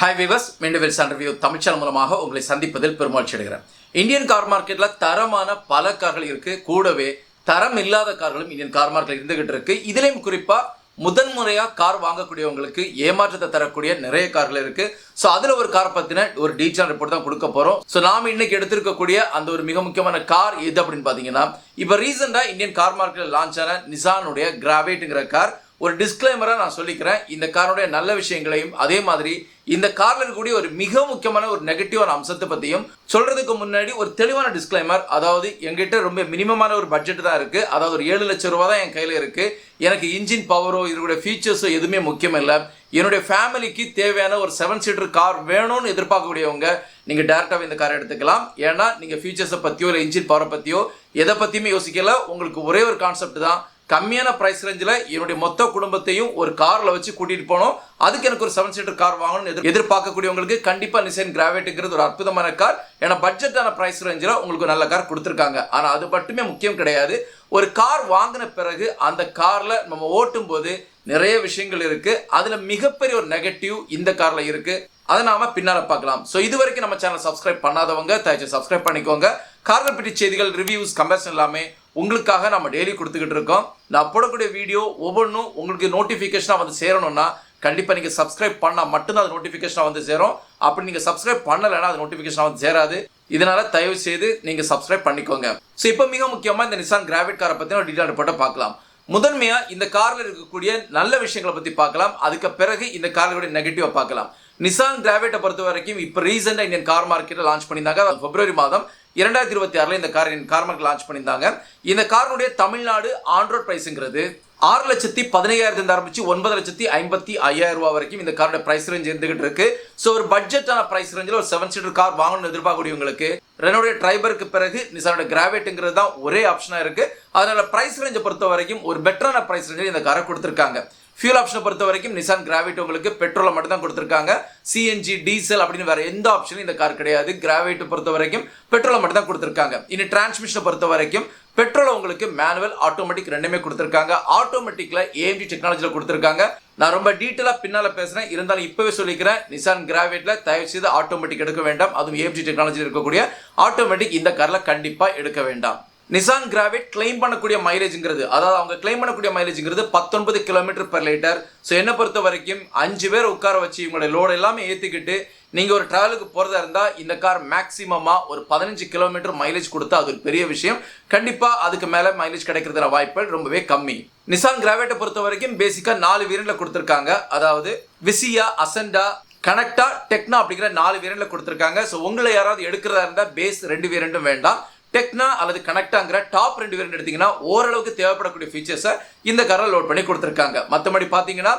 Hi viewers, மீண்டும் வெல்சன் review Tamil channel மூலமாக உங்களை சந்திப்பதில் பெருமகிழ்ச்சி அடைகிறேன். இந்தியன் கார் மார்க்கெட்டில் தரமான பல கார்கள் இருக்குது. கூடவே தரம் இல்லாத கார்களும் இந்தியன் கார் மார்க்கெட்டில் இருந்துகிட்டு இருக்கு. இதுலேயும் குறிப்பாக முதன்முறையாக கார் வாங்கக்கூடியவங்களுக்கு ஏமாற்றத்தை தரக்கூடிய நிறைய கார்கள் இருக்குது. ஸோ அதில் ஒரு கார் பற்றின ஒரு டீட்டெயில் ரிப்போர்ட் தான் கொடுக்க போகிறோம். ஸோ நாம் இன்னைக்கு எடுத்திருக்கக்கூடிய அந்த ஒரு மிக முக்கியமான கார் எது அப்படின்னு பார்த்தீங்கன்னா, இப்போ ரீசெண்டாக இந்தியன் கார் மார்க்கெட்டில் லான்ச் ஆன நிசானுடைய கிராவைட்டுங்கிற கார். ஒரு டிஸ்க்ளைமராக நான் சொல்லிக்கிறேன், இந்த காரோடைய நல்ல விஷயங்களையும் அதே மாதிரி இந்த காரில் இருக்கக்கூடிய ஒரு மிக முக்கியமான ஒரு நெகட்டிவான அம்சத்தை பற்றியும் சொல்கிறதுக்கு முன்னாடி ஒரு தெளிவான டிஸ்க்ளைமர். அதாவது எங்கிட்ட ரொம்ப மினிமமான ஒரு பட்ஜெட் தான் இருக்குது. அதாவது ஒரு 7 லட்சம் ரூபா தான் என் கையில் இருக்குது. எனக்கு இன்ஜின் பவரோ இதனுடைய ஃபீச்சர்ஸோ எதுவுமே முக்கியம் இல்லை. என்னுடைய ஃபேமிலிக்கு தேவையான ஒரு 7 சீட்டர் கார் வேணும்னு எதிர்பார்க்கக்கூடியவங்க நீங்கள் டேரெக்டாக இந்த காரை எடுத்துக்கலாம். ஏன்னா நீங்கள் ஃபீச்சர்ஸை பற்றியோ இல்லை இன்ஜின் பவரை பற்றியோ எதை பற்றியுமே யோசிக்கல. உங்களுக்கு ஒரே ஒரு கான்செப்ட் தான், கம்மியான ப்ரைஸ் ரேஞ்சில் என்னுடைய மொத்த குடும்பத்தையும் ஒரு காரில் வச்சு கூட்டிகிட்டு போனோம், அதுக்கு எனக்கு ஒரு 7 சீட்டர் கார் வாங்கணும்னு எதிர்பார்க்கக்கூடியவங்களுக்கு கண்டிப்பாக நிசான் கிராவைட்டுங்கிறது ஒரு அற்புதமான கார். ஏன்னா பட்ஜெட்டான ப்ரைஸ் ரேஞ்சில் உங்களுக்கு நல்ல கார் கொடுத்துருக்காங்க. ஆனால் அது மட்டுமே முக்கியம் கிடையாது. ஒரு கார் வாங்கின பிறகு அந்த காரில் நம்ம ஓட்டும் போது நிறைய விஷயங்கள் இருக்குது. அதில் மிகப்பெரிய ஒரு நெகட்டிவ் இந்த காரில் இருக்குது. அதை நாம பின்னால பார்க்கலாம். ஸோ இது வரைக்கும் நம்ம சேனல் சப்ஸ்கிரைப் பண்ணாதவங்க தயவுசெய்து சப்ஸ்கிரைப் பண்ணிக்கோங்க. கார்கள் பற்றி செய்திகள், ரிவ்யூஸ், கம்பேரிசன் எல்லாமே உங்களுக்காக நம்ம டெய்லி கொடுத்துக்கிட்டு இருக்கோம். நான் போடக்கூடிய வீடியோ ஒவ்வொன்றும் உங்களுக்கு நோட்டிஃபிகேஷனாக வந்து சேரணும்னா கண்டிப்பாக நீங்கள் சப்ஸ்கிரைப் பண்ணால் மட்டும்தான் அது நோட்டிஃபிகேஷனாக வந்து சேரும். அப்படி நீங்கள் சப்ஸ்கிரைப் பண்ணலைன்னா அது நோட்டிஃபிகேஷனாக வந்து சேராது. இதனால தயவு செய்து நீங்கள் சப்ஸ்கிரைப் பண்ணிக்கோங்க. ஸோ இப்போ மிக முக்கியமாக இந்த நிசான் கிராவைட் காரை பற்றி ஒரு டீட்டெயில் ரிப்போர்ட்டை பார்க்கலாம். முதன்மையாக இந்த காரில் இருக்கக்கூடிய நல்ல விஷயங்களை பற்றி பார்க்கலாம். அதுக்கு பிறகு இந்த கார்களுடைய நெகட்டிவாக பார்க்கலாம். நிசான் கிராவைட்டை பொறுத்த வரைக்கும் இப்போ ரீசெண்டாக இந்தியன் கார் மார்க்கெட்டில் லான்ச் பண்ணியிருந்தாங்க. பிப்ரவரி மாதம் 2026 இந்த கார் மார்க்கெட் லான்ச் பண்ணியிருந்தாங்க. இந்த காருடைய தமிழ்நாடு ஆன்ரோட் பிரைஸுங்கிறது 6,15,000 ஆரம்பிச்சு 9,55,000 ரூபா வரைக்கும் இந்த காரோட பிரைஸ் ரேஞ்ச் இருந்துகிட்டு இருக்கு. ஸோ ஒரு பட்ஜெட்டான பிரைஸ் ரேஞ்சில் ஒரு 7 சீட்டர் கார் வாங்கணும்னு எதிர்பார்க்கக்கூடியவங்களுக்கு ரெனோடைய ட்ரைபருக்கு பிறகு நிசானோட கிராவைட்டுங்கிறது தான் ஒரே ஆப்ஷனாக இருக்கு. அதனால பிரைஸ் ரேஞ்சை பொறுத்த வரைக்கும் ஒரு பெட்டரான பிரைஸ் ரேஞ்சில் இந்த காரை கொடுத்துருக்காங்க. ஃபியூல் ஆப்ஷனை பொறுத்த வரைக்கும் நிசான் கிராவைட் உங்களுக்கு பெட்ரோலை மட்டும் தான் கொடுத்துருக்காங்க. சிஎன்ஜி, டீசல் அப்படின்னு வேற எந்த ஆப்ஷனும் இந்த கார் கிடையாது. கிராவைட்டை பொறுத்த வரைக்கும் பெட்ரோலை மட்டும் தான் கொடுத்துருக்காங்க. இனி டிரான்ஸ்மிஷனை பொறுத்த வரைக்கும் பெட்ரோல் உங்களுக்கு மேனுவல், ஆட்டோமேட்டிக் ரெண்டுமே கொடுத்துருக்காங்க. ஆட்டோமேட்டிக்ல AMG டெக்னாலஜியில் கொடுத்துருக்காங்க. நான் ரொம்ப டீட்டெயிலாக பின்னால் பேசுகிறேன், இருந்தாலும் இப்போவே சொல்லிக்கிறேன், நிசான் கிராவைட்ல தயவு செய்து ஆட்டோமேட்டிக் எடுக்க வேண்டாம். அதுவும் AMG டெக்னாலஜியில் இருக்கக்கூடிய ஆட்டோமேட்டிக் இந்த காரில் கண்டிப்பாக எடுக்க வேண்டாம். நிசான் கிராவைட் கிளைம் பண்ணக்கூடிய மைலேஜ்ங்கிறது, அதாவது அவங்க கிளைம் பண்ணக்கூடிய மைலேஜ்ங்கிறது 19 km/லிட்டர். ஸோ என்னை பொறுத்த வரைக்கும் 5 பேர் உட்கார வச்சு இவங்களுடைய லோடு எல்லாமே ஏற்றிக்கிட்டு நீங்கள் ஒரு டிராவலுக்கு போகிறதா இருந்தால் இந்த கார் மேக்ஸிமமாக ஒரு 15 km மைலேஜ் கொடுத்தா அது ஒரு பெரிய விஷயம். கண்டிப்பாக அதுக்கு மேலே மைலேஜ் கிடைக்கிறதுல வாய்ப்புகள் ரொம்பவே கம்மி. நிசான் கிராவைட்டை பொறுத்த வரைக்கும் பேசிக்காக 4 வேரியண்ட்ல கொடுத்துருக்காங்க. அதாவது விசியா, அசெண்டா, கனெக்டா, டெக்னா அப்படிங்கிற 4 வேரியண்ட்ல கொடுத்துருக்காங்க. ஸோ உங்களை யாராவது எடுக்கிறதா இருந்தால் பேஸ் 2 வேரியண்ட்டும் வேண்டாம். டெக்னா அல்லது கனெக்டாங்கிற டாப் 2 வேரியண்ட் எடுத்தீங்கன்னா ஓரளவுக்கு தேவைப்படக்கூடிய ஃபீச்சர்ஸை இந்த காரில் லோட் பண்ணி கொடுத்துருக்காங்க. மற்றபடி பார்த்தீங்கன்னா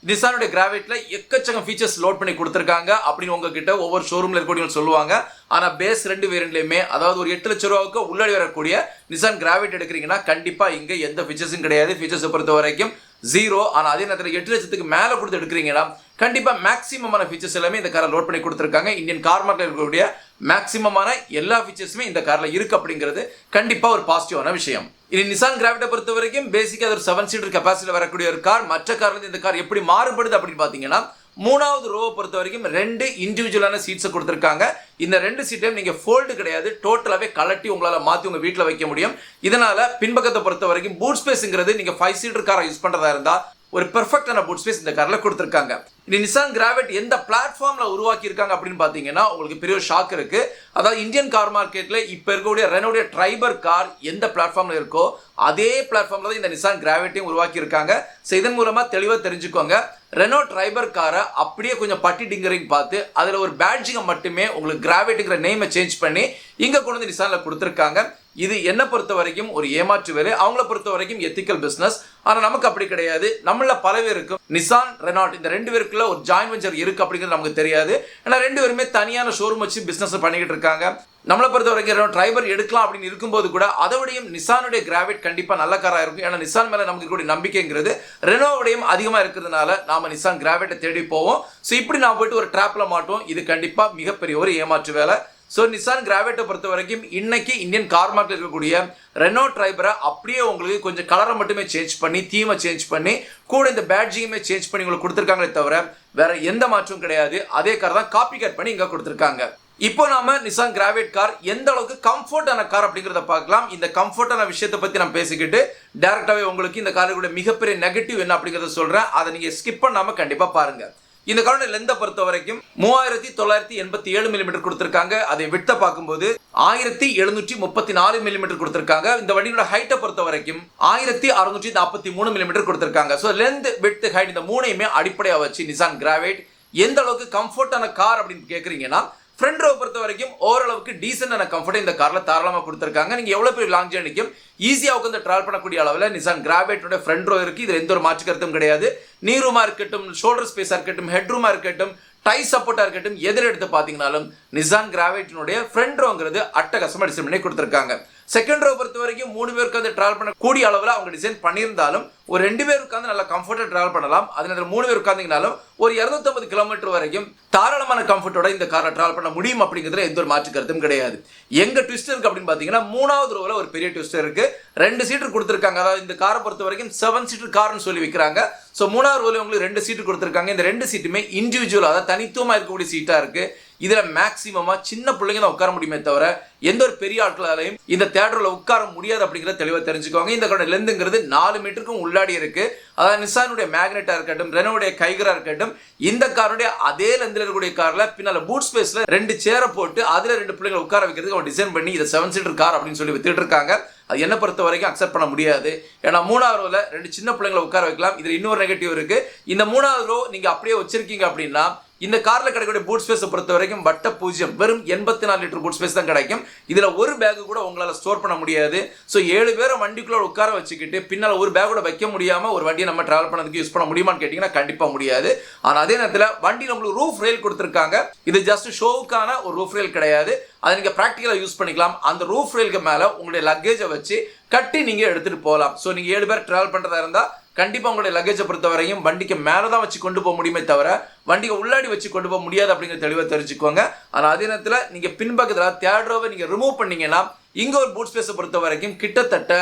நிசானுடைய கிராவைட்ல எக்கச்சக்கம் ஃபீச்சர்ஸ் லோட் பண்ணி கொடுத்துருக்காங்க அப்படின்னு உங்ககிட்ட ஒவ்வொரு ஷோரூம்ல இருக்கக்கூடிய சொல்லுவாங்க. ஆனால் பேஸ் 2 வேரியண்ட்லையுமே, அதாவது ஒரு 8 லட்சம் ரூபாவுக்கு உள்ளாடி வரக்கூடிய நிசான் கிராவைட் எடுக்கிறீங்கன்னா கண்டிப்பாக இங்கே எந்த ஃபீச்சர்ஸும் கிடையாது. ஃபீச்சர்ஸை பொறுத்த வரைக்கும் 0. ஆனால் அதே நேரத்தில் 8 லட்சத்துக்கு மேலே கொடுத்து எடுக்கிறீங்கன்னா கண்டிப்பாக மேக்ஸிமமான ஃபீச்சர்ஸ் எல்லாமே இந்த காரை லோட் பண்ணி கொடுத்துருக்காங்க. இந்தியன் கார் மார்க்கெட்டில் இருக்கக்கூடிய மேக்ஸிமமான எல்லா ஃபீச்சர்ஸுமே இந்த காரில் இருக்கு அப்படிங்கிறது கண்டிப்பாக ஒரு பாசிட்டிவான விஷயம். இனி நிசான் கிராவைட்டை பொறுத்த வரைக்கும் பேசிக்காக ஒரு 7 சீட்டர் கெப்பாசிட்டியில் வரக்கூடிய ஒரு கார். மற்ற கார்லேருந்து இந்த கார் எப்படி மாறுபடுது அப்படின்னு பார்த்தீங்கன்னா, 3வது ரோவை பொறுத்த வரைக்கும் 2 இண்டிவிஜுவலான சீட்ஸை கொடுத்துருக்காங்க. இந்த 2 சீட்டையும் நீங்கள் ஃபோல்டு கிடையாது, டோட்டலாகவே கலட்டி உங்களால் மாற்றி உங்கள் வீட்டில் வைக்க முடியும். இதனால பின்பக்கத்தை பொறுத்த வரைக்கும் பூட் ஸ்பேஸுங்கிறது நீங்கள் 5 சீட்டர் காரை யூஸ் பண்ணுறதா இருந்தால் ஒரு பெர்ஃபெக்டான பூட் ஸ்பேஸ் இந்த காரில் கொடுத்துருக்காங்க. இனி நிசான் கிராவைட் எந்த பிளாட்ஃபார்மில் உருவாக்கி இருக்காங்க அப்படின்னு பார்த்தீங்கன்னா உங்களுக்கு பெரிய ஒரு ஷாக் இருக்கு. அதாவது இந்தியன் கார் மார்க்கெட்டில் இப்போ இருக்கக்கூடிய ரெனோடைய ட்ரைபர் கார் எந்த பிளாட்ஃபார்மில் இருக்கோ அதே பிளாட்ஃபார்மில் தான் இந்த நிசான் கிராவைட்டையும் உருவாக்கி இருக்காங்க. ஸோ இதன் மூலமாக தெளிவாக தெரிஞ்சுக்கோங்க, ரெனோ ட்ரைபர் காரை அப்படியே கொஞ்சம் பட்டி டிங்கரிங் பார்த்து அதில் ஒரு பேட்ஜிங்கை மட்டுமே உங்களுக்கு கிராவைட்டுங்கிற நேமை சேஞ்ச் பண்ணி இங்கே கொண்டு வந்து நிசானில் கொடுத்துருக்காங்க. இது என்னை பொறுத்த வரைக்கும் ஒரு ஏமாற்று வேறு, அவங்கள பொறுத்த வரைக்கும் எத்திக்கல் பிஸ்னஸ். ஆனால் நமக்கு அப்படி கிடையாது. நம்மள பல பேருக்கும் நிசான், ரெனால்ட் இந்த 2 பேருக்குள்ள ஒரு ஜாயின் வெஞ்சர் இருக்கு அப்படிங்கிறது நமக்கு தெரியாது. ஏன்னா 2 பேருமே தனியான ஷோரூம் வச்சு பிஸ்னஸ் பண்ணிக்கிட்டு இருக்காங்க. நம்மளை பொறுத்த வரைக்கும் டிரைவர் எடுக்கலாம் அப்படின்னு இருக்கும்போது கூட அதோடையும் நிசானுடைய கிராவைட் கண்டிப்பாக நல்ல காராக இருக்கும். ஏன்னா நிசான் மேலே நமக்கு இருக்கக்கூடிய நம்பிக்கைங்கிறது ரெனோவுடையும் அதிகமாக இருக்கிறதுனால நாம நிசான் கிராவைட்டை தேடி போவோம். ஸோ இப்படி நான் போயிட்டு ஒரு ட்ராப்ல மாட்டோம். இது கண்டிப்பாக மிகப்பெரிய ஒரு ஏமாற்று வேலை. ஸோ நிசான் கிராவேட்டை பொறுத்த வரைக்கும் இன்னைக்கு இந்தியன் கார் மார்க்கெட் இருக்கக்கூடிய ரெனோ ட்ரைபரை அப்படியே உங்களுக்கு கொஞ்சம் கலரை மட்டுமே சேஞ்ச் பண்ணி தீமை சேஞ்ச் பண்ணி கூட இந்த பேட்ஜிங்குமே சேஞ்ச் பண்ணி உங்களுக்கு கொடுத்துருக்காங்களே தவிர வேற எந்த மாற்றமும் கிடையாது. அதே கார் தான் காப்பி கட் பண்ணி இங்க கொடுத்துருக்காங்க. இப்போ நாம நிசான் கிராவேட் கார் எந்த அளவுக்கு கம்ஃபர்டான கார் அப்படிங்கறத பார்க்கலாம். இந்த கம்ஃபர்டான விஷயத்தை பத்தி நான் பேசிக்கிட்டு டைரக்டாவே உங்களுக்கு இந்த காரோட மிகப்பெரிய நெகட்டிவ் என்ன அப்படிங்கறத சொல்றேன். அதை நீங்க ஸ்கிப் பண்ணாம கண்டிப்பா பாருங்க. இந்த காரோட லெந்தை பொறுத்த வரைக்கும் 3987 மில்லிமீட்டர் கொடுத்திருக்காங்க. அதை விட்ட பார்க்கும்போது 1734 மில்லிமீட்டர் கொடுத்திருக்காங்க. இந்த வண்டியோட ஹைட்டை பொறுத்த வரைக்கும் 1643 மில்லிமீட்டர் கொடுத்திருக்காங்க. ஸோ லெந்த் வித் ஹைட் இந்த மூணையுமே அடிப்படையாக வச்சு நிசான் கிராவேட் எந்த அளவுக்கு கம்ஃபர்டான கார் அப்படின்னு கேட்குறீங்கன்னா ஃப்ரண்ட் ரோ பொறுத்த வரைக்கும் ஓரளவுக்கு டீசென்டான கம்ஃபர்ட் இந்த கார்ல தாராளமாக கொடுத்துருக்காங்க. நீங்க எவ்வளவு பெரிய லாங் ஜர்னிக்கும் ஈஸியாக உட்காந்து டிராவல் பண்ணக்கூடிய அளவில் நிசான் கிராவேட்டோட ஃப்ரண்ட் ரோ இருக்கு. இதுல எந்த ஒரு மாற்று கருத்தும் கிடையாது. நீ ரூமா இருக்கட்டும், ஷோல்டர் ஸ்பேஸா இருக்கட்டும், ஹெட் ரூமா இருக்கட்டும், டை சப்போர்ட்டா இருக்கட்டும், எதிர எடுத்து பாத்தீங்கன்னாலும் நிசான் கிராவேட்டினுடைய ஃப்ரண்ட் ரோங்கிறது அட்டகாசமா டிசைன் பண்ணி கொடுத்துருக்காங்க. செகண்ட் ரோ பொறுத்த வரைக்கும் 3 பேருக்கு வந்து டிராவல் பண்ண கூடிய அளவில் அவங்க டிசைன் பண்ணியிருந்தாலும் ஒரு 2 பேர் உட்காந்து நல்லா கம்ஃபர்ட்டாக டிராவல் பண்ணலாம். அதனால 3 பேர் உட்காந்தீங்கனாலும் ஒரு 250 கிலோமீட்டர் வரைக்கும் தாராளமான கம்ஃபர்ட்டோட இந்த காரை டிராவல் பண்ண முடியும் அப்படிங்கிறதுல எந்த ஒரு மாற்று கருத்தும் கிடையாது. எங்க ட்விஸ்ட் இருக்கு அப்படின்னு பாத்தீங்கன்னா 3வது ரோவில் ஒரு பெரிய ட்விஸ்ட் இருக்கு. 2 சீட்டர் கொடுத்துருக்காங்க. அதாவது இந்த காரை பொறுத்த வரைக்கும் 7 சீட்டர் கார்னு சொல்லி விற்கிறாங்க. ஸோ 3வது ரோவில் உங்களுக்கு 2 சீட்டு கொடுத்துருக்காங்க. இந்த 2 சீட்டுமே இண்டிவிஜுவல், அதாவது தனித்துவமாக இருக்கக்கூடிய சீட்டா இருக்கு. இதுல மேக்சிமமா சின்ன பிள்ளைங்க தான் உட்கார முடியுமே தவிர எந்த ஒரு பெரிய ஆட்களாலையும் இந்த தியேட்டர்ல உட்கார முடியாது அப்படிங்கிறத தெளிவாக தெரிஞ்சுக்கோங்க. இந்த காரோட லென்த்ங்கிறது 4 மீட்டருக்கும் உள்ளாடி இருக்கு. அதாவது நிசானுடைய மேக்னெட்டா இருக்கட்டும், ரெனோடைய கைகரா இருக்கட்டும், இந்த காருடைய அதே லென்த்ல இருக்கக்கூடிய கார்ல பின்னால பூட் ஸ்பேஸ்ல 2 சேரை போட்டு அதுல 2 பிள்ளைங்களை உட்கார வைக்கிறதுக்கு அவன் டிசைன் பண்ணி இதை 7 சீட்டர் கார் அப்படின்னு சொல்லி வித்துட்டு இருக்காங்க. அது என்ன பொறுத்த வரைக்கும் அக்செப்ட் பண்ண முடியாது. ஏன்னா 3வது ரோல 2 சின்ன பிள்ளைங்களை உட்கார வைக்கலாம். இதுல இன்னொரு நெகட்டிவ் இருக்கு. இந்த 3வது ரோ நீங்க அப்படியே வச்சிருக்கீங்க அப்படின்னா இந்த கார்ல கிடைக்கக்கூடிய பூட் ஸ்பேஸ் பொறுத்த வரைக்கும் வட்ட 0 வெறும் 84 லிட்டர் பூட் ஸ்பேஸ் தான் கிடைக்கும். இதுல ஒரு பேக் கூட உங்களால ஸ்டோர் பண்ண முடியாது. ஸோ 7 பேரை வண்டிக்குள்ள உட்கார வச்சுக்கிட்டு பின்னால ஒரு பேக் கூட வைக்க முடியாம ஒரு வண்டியை நம்ம டிராவல் பண்ணதுக்கு யூஸ் பண்ண முடியுமான்னு கேட்டீங்கன்னா கண்டிப்பா முடியாது. ஆனா அதே நேரத்தில் வண்டியில் உங்களுக்கு ரூஃப் ரெயில் கொடுத்துருக்காங்க. இது ஜஸ்ட் ஷோவுக்கான ஒரு ரூஃப் ரெயில் கிடையாது. அதை நீங்க பிராக்டிகலா யூஸ் பண்ணிக்கலாம். அந்த ரூஃப் ரெயிலுக்கு மேல உங்களுடைய லக்கேஜை வச்சு கட்டி நீங்க எடுத்துட்டு போகலாம். ஸோ நீங்க 7 பேர் டிராவல் பண்றதா இருந்தா கண்டிப்பா உங்களுடைய லக்கேஜை பொறுத்த வரையும் வண்டிக்கு மேலதான் வச்சு கொண்டு போக முடியுமே தவிர வண்டிக்கு உள்ளாடி வச்சு கொண்டு போக முடியாது அப்படிங்கிற தெளிவாக தெரிஞ்சுக்கோங்க. ஆனா அதே நேரத்தில் நீங்க பின்பக்கத்துல தேர்ட் நீங்க ரிமூவ் பண்ணீங்கன்னா இங்க ஒரு பூட் ஸ்பேஸை பொறுத்த வரைக்கும் கிட்டத்தட்ட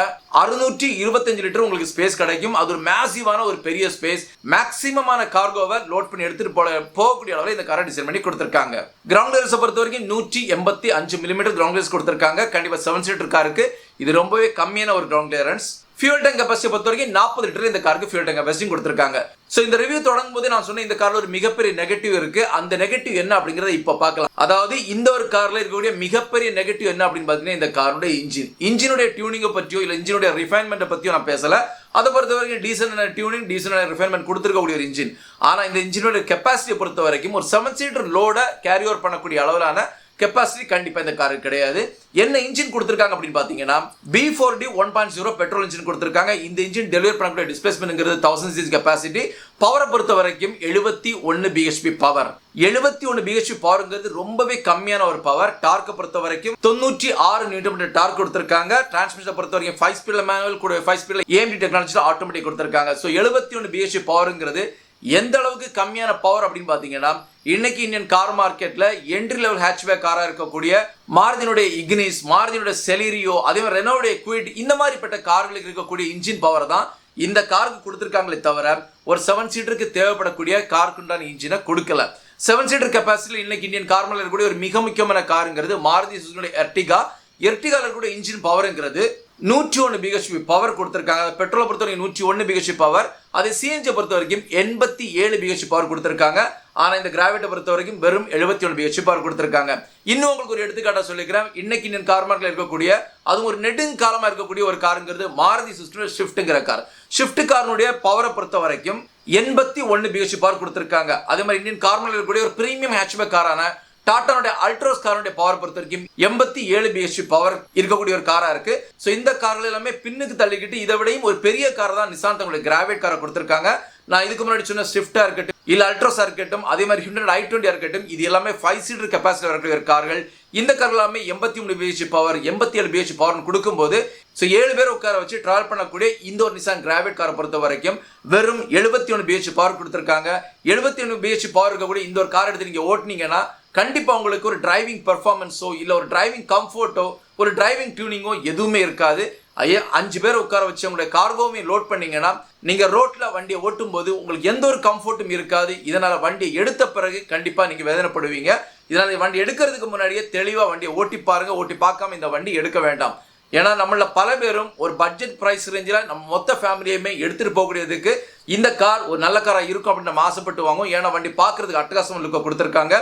625 லிட்டர் உங்களுக்கு ஸ்பேஸ் கிடைக்கும். அது ஒரு மேசிவான ஒரு பெரிய ஸ்பேஸ். மேக்சிமமான கார்கோவை லோட் பண்ணி எடுத்துட்டு போகக்கூடிய அளவில் இந்த காரை டிசைன் பண்ணி கொடுத்திருக்காங்க. கிரவுண்ட் கிளியரன்ஸை பொறுத்த வரைக்கும் 185 மில்லிமீட்டர் கிரவுண்ட் கிளியரன்ஸ் கொடுத்திருக்காங்க. கண்டிப்பா 7 சீட்டர் காருக்கு இது ரொம்பவே கம்மியான ஒரு ground clearance. Fuel tank capacity பொறுத்த வரைக்கும் 40 லிட்டர் இந்த காருக்கு ஃபியூல் டேங்க் கெபாசிட்டி கொடுத்திருக்காங்க. சோ இந்த ரிவ்யூ தொடங்கும் போது நான் சொன்ன இந்த கார்ல ஒரு மிகப்பெரிய நெகட்டிவ் இருக்கு. அந்த நெகட்டிவ் என்ன அப்படிங்கறத இப்ப பார்க்கலாம். அதாவது இந்த ஒரு கார்ல இருக்கக்கூடிய மிகப்பெரிய நெகட்டிவ் என்ன அப்படின்னு பாத்தீங்கன்னா இந்த காரோட இன்ஜினுடைய டியூனிங்கை பற்றியோ இல்ல இன்ஜினுடைய ரிஃபைன்மெண்ட் பத்தியோ நான் பேசல. அதை பொறுத்த வரைக்கும் டீசென்டான டியூனிங், டீசென்டான ரிஃபைன்மெண்ட் கொடுத்துருக்கக்கூடிய ஒரு இன்ஜின். ஆனா இந்த இன்ஜினோட கெபாசிட்டியை பொறுத்த வரைக்கும் ஒரு 7 சீட்டர் லோட கேரி ஓவர் பண்ணக்கூடிய அளவிலான கெபாசிட்டி கண்டிப்பா இந்த காருக்கு கிடையாது. என்ன இன்ஜின் கொடுத்திருக்காங்க அப்படின்னு பாத்தீங்கன்னா B4D 1.0 பெட்ரோல் இன்ஜின் கொடுத்திருக்காங்க. இந்த இன்ஜின் டெலிவர் பண்ணக்கூடிய டிஸ்பிளேஸ்மென்ட்ங்கிறது 1000 cc கெபாசிட்டி. பவரை பொறுத்த வரைக்கும் 71 bhp பவர். 71 bhp பவர்ங்கிறது ரொம்பவே கம்மியான ஒரு பவர். டார்க்கை பொறுத்த வரைக்கும் 96 நியூட்டன் மீட்டர் டார்க் கொடுத்திருக்காங்க. டிரான்ஸ்மிஷனை பொறுத்த வரைக்கும் 5 ஸ்பீட்ல மேனுவல் கூட 5 ஸ்பீட்ல AMD டெக்னாலஜில ஆட்டோமேட்டிக் கொடுத்திருக்காங்க. சோ 71 bhp பவர்ங்கிறது எந்த அளவுக்கு கம்மியான பவர் அப்படின்னு பாத்தீங்கன்னா இன்னைக்கு இந்தியன் கார் மார்க்கெட்ல என்ட்ரி லெவல் ஹேட்ச்பேக் காரா இருக்கக்கூடிய மாருதினுடைய இக்னிஸ், மாருதினுடைய செலிரியோ, அதே மாதிரி ரெனோவுடைய குவிட், இந்த மாதிரிப்பட்ட கார்களுக்கு இருக்கக்கூடிய இன்ஜின் பவர் தான் இந்த காருக்கு கொடுத்திருக்காங்களே தவிர ஒரு 7 சீட்டருக்கு தேவைப்படக்கூடிய காருக்குண்டான இன்ஜினை கொடுக்கல. 7 சீட்டர் கெபாசிட்டி இன்னைக்கு இந்தியன் கார் மார்க்கெட்ல இருக்கக்கூடிய ஒரு மிக முக்கியமான காருங்கிறது மாருதி சுசுகி எர்டிகா. எர்டிகால இருக்கக்கூடிய இன்ஜின் பவர்ங்கிறது 101 bhp பவர் கொடுத்திருக்காங்க. பெட்ரோலை பொறுத்த வரைக்கும் 101 bhp பவர். அது சிஎன்ஜி பொறுத்த வரைக்கும் 87 bhp பவர் கொடுத்திருக்காங்க. ஆனா இந்த கிராவிட்டை பொறுத்த வரைக்கும் வெறும் 71 bhp பவர் கொடுத்திருக்காங்க. இன்னும் உங்களுக்கு ஒரு எடுத்துக்காட்டா சொல்லிக்கிறேன். இன்னைக்கு இந்தியன் கார் மார்க்கெட்ல இருக்கக்கூடிய அதுவும் ஒரு நெடுங்காலமா இருக்கக்கூடிய ஒரு காருங்கிறது மாருதி சுசுகி ஷிஃப்ட்ங்கிற கார். ஷிஃப்ட் காரனுடைய பவரை பொறுத்த வரைக்கும் 81 bhp பவர் கொடுத்திருக்காங்க. அதே மாதிரி இந்தியன் கார் மார்க்கெட்ல இருக்கக்கூடிய ஒரு பிரீமியம் ஹேட்ச்பேக் காரான டாட்டானுடைய அல்ட்ரோஸ் காருடைய பவர் பொறுத்த வரைக்கும் 87 bhp பவர் இருக்கக்கூடிய ஒரு காரா இருக்கு. சோ இந்த கார்கள் எல்லாமே பின்னுக்கு தள்ளிக்கிட்டு இதை விடையும் ஒரு பெரிய கார் தான் நிசான் தங்களுடைய கிராவேட் காரை கொடுத்திருக்காங்க. நான் இதுக்கு முன்னாடி சொன்ன ஸ்விஃப்டா இருக்கட்டும் இல்ல அல்ட்ரோஸா இருக்கட்டும், அதே மாதிரி ஹியூண்டை i20 இருக்கட்டும், இது எல்லாமே 5 சீட்டர் கெபாசிட்டி வரக்கூடிய கார்கள். இந்த கார்கள் எல்லாமே 83 bhp பவர், 87 bhp பவர் கொடுக்கும்போது 7 பேர் உட்கார வச்சு டிராவல் பண்ணக்கூடிய இந்த ஒரு நிசான் கிராவேட் காரை பொறுத்த வரைக்கும் வெறும் 71 bhp பவர் கொடுத்திருக்காங்க. 71 bhp பவர் இருக்கக்கூடிய இந்த ஒரு கார் எடுத்து நீங்க ஓட்டுனீங்கன்னா கண்டிப்பா உங்களுக்கு ஒரு டிரைவிங் பெர்ஃபார்மன்ஸோ இல்ல ஒரு டிரைவிங் கம்ஃபர்ட்டோ ஒரு டிரைவிங் டியூனிங்கோ எதுவுமே இருக்காது. 5 பேரை உட்கார வச்சு உங்களுடைய கார்கோவையும் லோட் பண்ணீங்கன்னா நீங்க ரோட்ல வண்டியை ஓட்டும் போது உங்களுக்கு எந்த ஒரு கம்ஃபர்ட்டும் இருக்காது. இதனால வண்டியை எடுத்த பிறகு கண்டிப்பா நீங்க வேதனைப்படுவீங்க. இதனால வண்டி எடுக்கிறதுக்கு முன்னாடியே தெளிவா வண்டியை ஓட்டி பாருங்க. ஓட்டி பார்க்காம இந்த வண்டி எடுக்க வேண்டாம். ஏன்னா நம்மள பல பேரும் ஒரு பட்ஜெட் பிரைஸ் ரேஞ்சில் நம்ம மொத்த ஃபேமிலியுமே எடுத்துட்டு போகக்கூடியதுக்கு இந்த கார் ஒரு நல்ல காரா இருக்கும் அப்படின்னு நம்ம ஆசைப்பட்டு வாங்குவோம். ஏன்னா வண்டி பார்க்கறதுக்கு அட்டகாசம் லுக்க கொடுத்துருக்காங்க.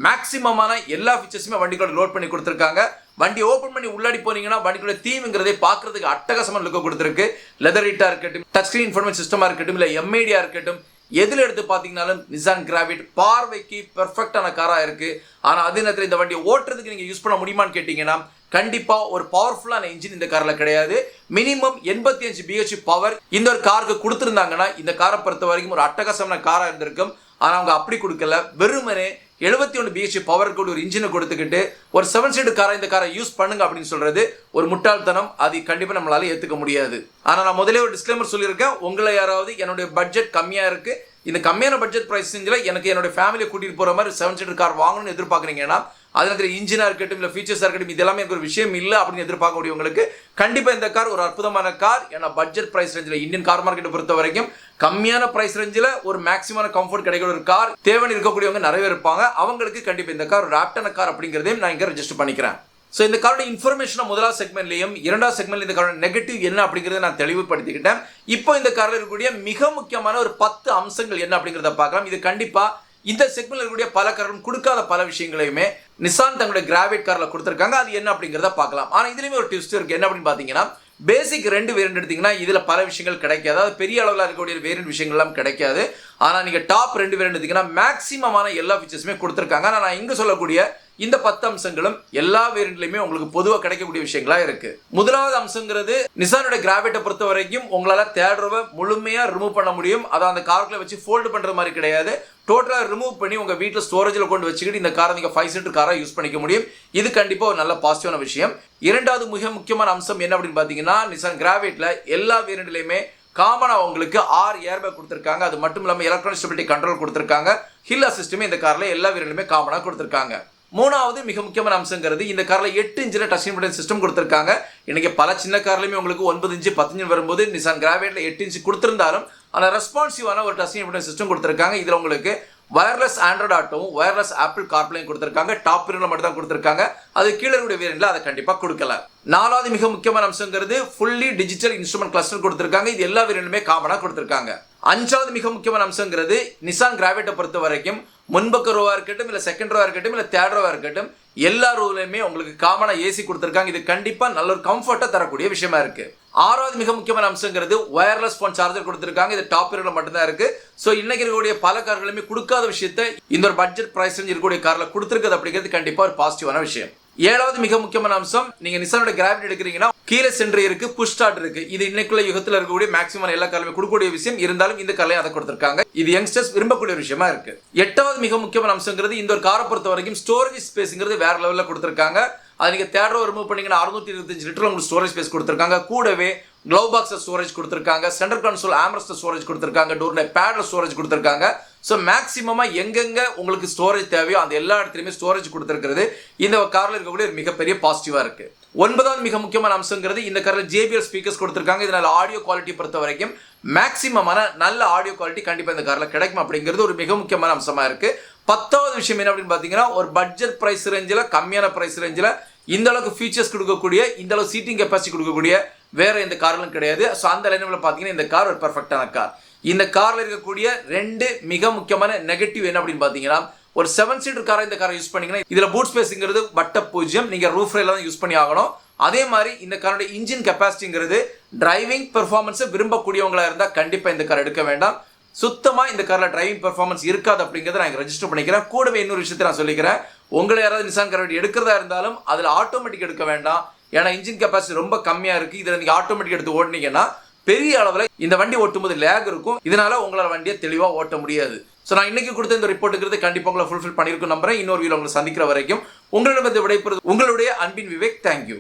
மேக்ஸிமமான எல்லா ஃபீச்சர்ஸுமே வண்டிக்குள்ள லோட் பண்ணி கொடுத்துருக்காங்க. வண்டி ஓப்பன் பண்ணி உள்ளாடி போனீங்கன்னா வண்டிக்குள்ள தீவுங்கிறதே பார்க்கறதுக்கு அட்டகாசமா லுக்க கொடுத்துருக்கு. லெதர் ஹீட்டா இருக்கட்டும், டச் ஸ்கிரீன் இன்ஃபர்மேஷன் சிஸ்டமா இருக்கட்டும், இல்ல எம்ஐடியா இருக்கட்டும், எதில் எடுத்து பார்த்தீங்கன்னாலும் நிசான் கிராவிட் பார்வைக்கு பெர்ஃபெக்டான காராக இருக்கு. ஆனால் அதே நேரத்தில் இந்த வண்டியை ஓட்டுறதுக்கு நீங்கள் யூஸ் பண்ண முடியுமான்னு கேட்டிங்கன்னா கண்டிப்பாக ஒரு பவர்ஃபுல்லான இன்ஜின் இந்த காரில் கிடையாது. மினிமம் 85 BH பவர் இந்த ஒரு காருக்கு கொடுத்துருந்தாங்கன்னா இந்த காரை பொறுத்த வரைக்கும் ஒரு அட்டகாசமான காராக இருந்திருக்கும். ஆனால் அவங்க அப்படி கொடுக்கல. வெறுமனே 71 BH பவர் கூட ஒரு இன்ஜினை கொடுத்துக்கிட்டு ஒரு 7 சீட் காரை இந்த காரை யூஸ் பண்ணுங்க அப்படின்னு சொல்றது ஒரு முட்டாள்தனம். அது கண்டிப்பாக நம்மளால ஏற்றுக்க முடியாது. ஆனால் நான் முதலே ஒரு டிஸ்க்ளைமர் சொல்லியிருக்கேன். உங்களை யாராவது என்னுடைய பட்ஜெட் கம்மியாக இருக்கு, இந்த கம்மியான பட்ஜெட் பிரைஸ் ரேஞ்சில் எனக்கு என்னோட ஃபேமிலியை கூட்டிட்டு போற மாதிரி 7 சீட் கார் வாங்கணும்னு எதிர்பார்க்குறீங்கன்னா அதில் இன்ஜினா இருக்கட்டும் இல்லை ஃபீச்சர்ஸாக இருக்கட்டும் இது எல்லாமே ஒரு விஷயம் இல்லை அப்படின்னு எதிர்பார்க்கக்கூடியவங்களுக்கு கண்டிப்பாக இந்த கார் ஒரு அற்புதமான கார். ஏன்னா பட்ஜெட் பிரைஸ் ரேஞ்சில் இந்தியன் கார் மார்க்கெட்டை பொறுத்த வரைக்கும் கம்மியான பிரைஸ் ரேஞ்சில் ஒரு மேக்ஸிமான கம்ஃபர்ட் கிடைக்கிற ஒரு கார் தேவை இருக்கக்கூடியவங்க நிறைய இருப்பாங்க. அவங்களுக்கு கண்டிப்பாக இந்த கார் ஒரு ஆப்டான கார் அப்படிங்கிறதையும் நான் இங்கே ரெஜிஸ்டர் பண்ணிக்கிறேன். ஸோ இந்த காரோட இன்ஃபர்மேஷனை முதலாவது செக்மெண்ட்லையும் இரண்டாவது செக்மெண்ட்ல இந்த காரோட நெகட்டிவ் என்ன அப்படிங்கிறத நான் தெளிவுபடுத்திக்கிட்டேன். இப்போ இந்த காரில் இருக்கக்கூடிய மிக முக்கியமான ஒரு 10 அம்சங்கள் என்ன அப்படிங்கிறத பார்க்கலாம். இது கண்டிப்பாக இந்த செக்மெண்ட்ல இருக்கக்கூடிய பல கார்களும் கொடுக்காத பல விஷயங்களையுமே நிசான் தங்களுடைய கிராவிட் கார்ல கொடுத்துருக்காங்க. அது என்ன அப்படிங்கிறத பார்க்கலாம். ஆனால் இதுலயுமே ஒரு ட்விஸ்ட் இருக்கு. என்ன அப்படின்னு பார்த்தீங்கன்னா பேசிக் 2 வேரியன்ட் எடுத்தீங்கன்னா இதுல பல விஷயங்கள் கிடைக்காது. அதாவது பெரிய அளவில் இருக்கக்கூடிய வேரியன்ட் விஷயங்கள் எல்லாம் கிடைக்காது. ஆனால் நீங்க டாப் 2 வேரியன்ட் எடுத்தீங்கன்னா மேக்ஸிமமான எல்லா ஃபீச்சர்ஸுமே கொடுத்துருக்காங்க. ஆனால் நான் இங்க சொல்லக்கூடிய இந்த 10 அம்சங்களும் எல்லா வேரியன்ட்லயுமே உங்களுக்கு பொதுவாக கிடைக்கக்கூடிய விஷயங்களா இருக்கு. முதலாவது அம்சங்கிறது நிசானோட கிராவிட்டை பொறுத்த வரைக்கும் உங்களால தேர்ட் ரோவை முழுமையா ரிமூவ் பண்ண முடியும். அதை அந்த கார்க்குள்ள வச்சு ஃபோல்டு பண்ற மாதிரி கிடையாது. டோட்டலா ரிமூவ் பண்ணி உங்க வீட்டில் ஸ்டோரேஜில் கொண்டு வச்சுக்கிட்டு இந்த காரை நீங்க 5 சீட்டர் காரை யூஸ் பண்ணிக்க முடியும். இது கண்டிப்பா ஒரு நல்ல பாசிட்டிவான விஷயம். இரண்டாவது மிக முக்கியமான அம்சம் என்ன அப்படின்னு பாத்தீங்கன்னா நிசான் கிராவிட்ல எல்லா வேரியன்ட்லயுமே காமனா உங்களுக்கு 6 ஏர்பேக் கொடுத்திருக்காங்க. அது மட்டும் இல்லாம எலக்ட்ரானிக் ஸ்டெபிலிட்டி கண்ட்ரோல் கொடுத்திருக்காங்க. ஹில் அசிஸ்டுமே இந்த கார்ல எல்லா வேரியன்ட்லயுமே காமனா கொடுத்திருக்காங்க. மூணாவது மிக முக்கியமான அம்சங்கிறது இந்த கார்ல 8 இன்ச்சில் டச் ஸ்கிரீன் சிஸ்டம் கொடுத்திருக்காங்க. இன்னைக்கு பல சின்ன கார்லயுமே உங்களுக்கு 9 இன்ச்சு 10 இன்ச்சு வரும்போது நிசான் கிராவிட்ல 8 இன்ச்சு கொடுத்திருந்தாலும் ஆனால் ரெஸ்பான்சிவான ஒரு டச் ஸ்கிரீன் சிஸ்டம் கொடுத்திருக்காங்க. இதுல உங்களுக்கு வயர்லெஸ் ஆண்ட்ராய்டு ஆட்டோவும் வயர்லெஸ் ஆப்பிள் கார்ப்ளேயும் கொடுத்திருக்காங்க. டாப் வேரியன்ட்ல மட்டும் தான் கொடுத்திருக்காங்க. அது கீழே இருக்கக்கூடிய வேரியன்ட்ல அதை கண்டிப்பா கொடுக்கல. நாலாவது மிக முக்கியமான அம்சங்கிறது ஃபுல்லி டிஜிட்டல் இன்ஸ்ட்ருமெண்ட் கிளஸ்டர் கொடுத்திருக்காங்க. இது எல்லா வேரியன்ட்லுமே காமனா கொடுத்திருக்காங்க. அஞ்சாவது மிக முக்கியமான அம்சங்கிறது நிசான் கிராவிட்டை பொறுத்த வரைக்கும் முன்பக்க ரோவா இருக்கட்டும் இல்ல செகண்ட் ரோவா இருக்கட்டும் இல்ல தேர்ட் ரோவா இருக்கட்டும் எல்லா ரோவிலுமே உங்களுக்கு காமனா ஏசி கொடுத்திருக்காங்க. இது கண்டிப்பா நல்ல ஒரு கம்ஃபர்ட்டா தரக்கூடிய விஷயமா இருக்கு. ஆறாவது மிக முக்கியமான அம்சங்கிறது வயர்லெஸ் போன் சார்ஜர் கொடுத்திருக்காங்க. இது டாப் வேரியன்ட்ல மட்டும் தான் இருக்கு. சோ இன்னைக்கு இருக்கக்கூடிய பல கார்களுமே கொடுக்காத விஷயத்தை இந்த ஒரு பட்ஜெட் பிரைஸ் ரேஞ்ச் இருக்கக்கூடிய கார்ல கொடுத்திருக்கிறது அப்படிங்கிறது கண்டிப்பா ஒரு பாசிட்டிவான விஷயம். ஏழாவது மிக முக்கியமான அம்சம் நீங்க நிசானோட கிராவிட் எடுக்கிறீங்கன்னா கீழே சென்ட்ரி இருக்கு, புஷ் ஸ்டார்ட் இருக்கு. இது இன்னைக்குள்ள யுகத்தில் இருக்கக்கூடிய மேக்ஸிமம் எல்லா கார்லயுமே கொடுக்கக்கூடிய விஷயம். இருந்தாலும் இந்த கார்லயும் அதை கொடுத்திருக்காங்க. இது யங்ஸ்டர்ஸ் விரும்பக்கூடிய விஷயமா இருக்கு. எட்டாவது மிக முக்கியமான அம்சங்கிறது இந்த ஒரு காரை பொறுத்த வரைக்கும் ஸ்டோரேஜ் ஸ்பேஸ்ங்கிறது வேற லெவல்ல கொடுத்திருக்காங்க. அது நீங்க தேர்ட் ரோ ரிமூவ் பண்ணீங்கன்னா 625 லிட்டர் உங்களுக்கு ஸ்டோரேஜ் ஸ்பேஸ் கொடுத்திருக்காங்க. கூடவே க்ளவ் பாக்ஸ் ஸ்டோரேஜ் கொடுத்திருக்காங்க. சென்டர் கன்சோல் ஆம்ரெஸ்ட் ஸ்டோரேஜ் கொடுத்திருக்காங்க. டோர்ல பேட்ல ஸ்டோரேஜ் கொடுத்திருக்காங்க. ஸோ மேக்ஸிமமா எங்கெங்க உங்களுக்கு ஸ்டோரேஜ் தேவையோ அந்த எல்லா இடத்துலையுமே ஸ்டோரேஜ் கொடுத்திருக்கிறது இந்த கார்ல இருக்கக்கூடிய ஒரு மிகப்பெரிய பாசிட்டிவா இருக்கு. ஒன்பதாவது மிக முக்கியமான அம்சங்கிறது இந்த கார்ல JBL ஸ்பீக்கர்ஸ் கொடுத்திருக்காங்க. இதனால ஆடியோ குவாலிட்டி பொறுத்த வரைக்கும் மேக்ஸிமமான நல்ல ஆடியோ குவாலிட்டி கண்டிப்பா இந்த கார்ல கிடைக்கும் அப்படிங்கிறது ஒரு மிக முக்கியமான அம்சமா இருக்கு. 10வது விஷயம் என்ன அப்படின்னு பாத்தீங்கன்னா ஒரு பட்ஜெட் பிரைஸ் ரேஞ்சில் கம்மியான பிரைஸ் ரேஞ்சில் இந்த அளவுக்கு ஃபீச்சர்ஸ் கொடுக்கக்கூடிய இந்த அளவு சீட்டிங் கெப்பாசிட்டி கொடுக்கக்கூடிய வேற எந்த கார்களும் கிடையாது. ஸோ அந்த லைனில் பார்த்தீங்கன்னா இந்த கார் ஒரு பெர்ஃபெக்டான கார். இந்த கார்ல இருக்கக்கூடிய 2 மிக முக்கியமான நெகட்டிவ் என்ன அப்படின்னு பார்த்தீங்கன்னா ஒரு 7 சீட்டர் காரை இந்த காரை யூஸ் பண்ணீங்கன்னா இதுல பூட் ஸ்பேஸ்ங்கிறது வட்ட 0. நீங்க ரூஃப் ரேல தான் யூஸ் பண்ணி ஆகணும். அதே மாதிரி இந்த காரோட இன்ஜின் கெப்பாசிட்டிங்கிறது டிரைவிங் பெர்ஃபார்மன்ஸை விரும்பக்கூடியவங்களா இருந்தால் கண்டிப்பா இந்த கார் எடுக்க வேண்டாம். சுத்தமா இந்த கார்ல டிரைவிங் பெர்ஃபார்மன்ஸ் இருக்காது அப்படிங்கிறத நான் ரெஜிஸ்டர் பண்ணிக்கிறேன். கூடவே இன்னொரு விஷயத்தை நான் சொல்லிக்கிறேன். உங்களை யாராவது நிசான் கிராவிட் எடுக்கிறதா இருந்தாலும் அதில் ஆட்டோமேட்டிக் எடுக்க வேண்டாம். ஏன்னா இன்ஜின் கெப்பாசிட்டி ரொம்ப கம்மியா இருக்கு. இதில் நீங்க ஆட்டோமேட்டிக் எடுத்து ஓட்டினீங்கன்னா பெரிய அளவில் இந்த வண்டி ஓட்டும்போது லேக் இருக்கும். இதனால உங்களால் வண்டியை தெளிவாக ஓட்ட முடியாது. ஸோ நான் இன்னைக்கு கொடுத்த இந்த ரிப்போர்ட்டுங்கிறது கண்டிப்பாக உங்களை ஃபுல்ஃபில் பண்ணியிருக்கும் நம்புறேன். இன்னொரு வீடியோ உங்களை சந்திக்கிற வரைக்கும் உங்களிடம் விடைபெறுவது உங்களுடைய அன்பின் விவேக். தேங்க்யூ.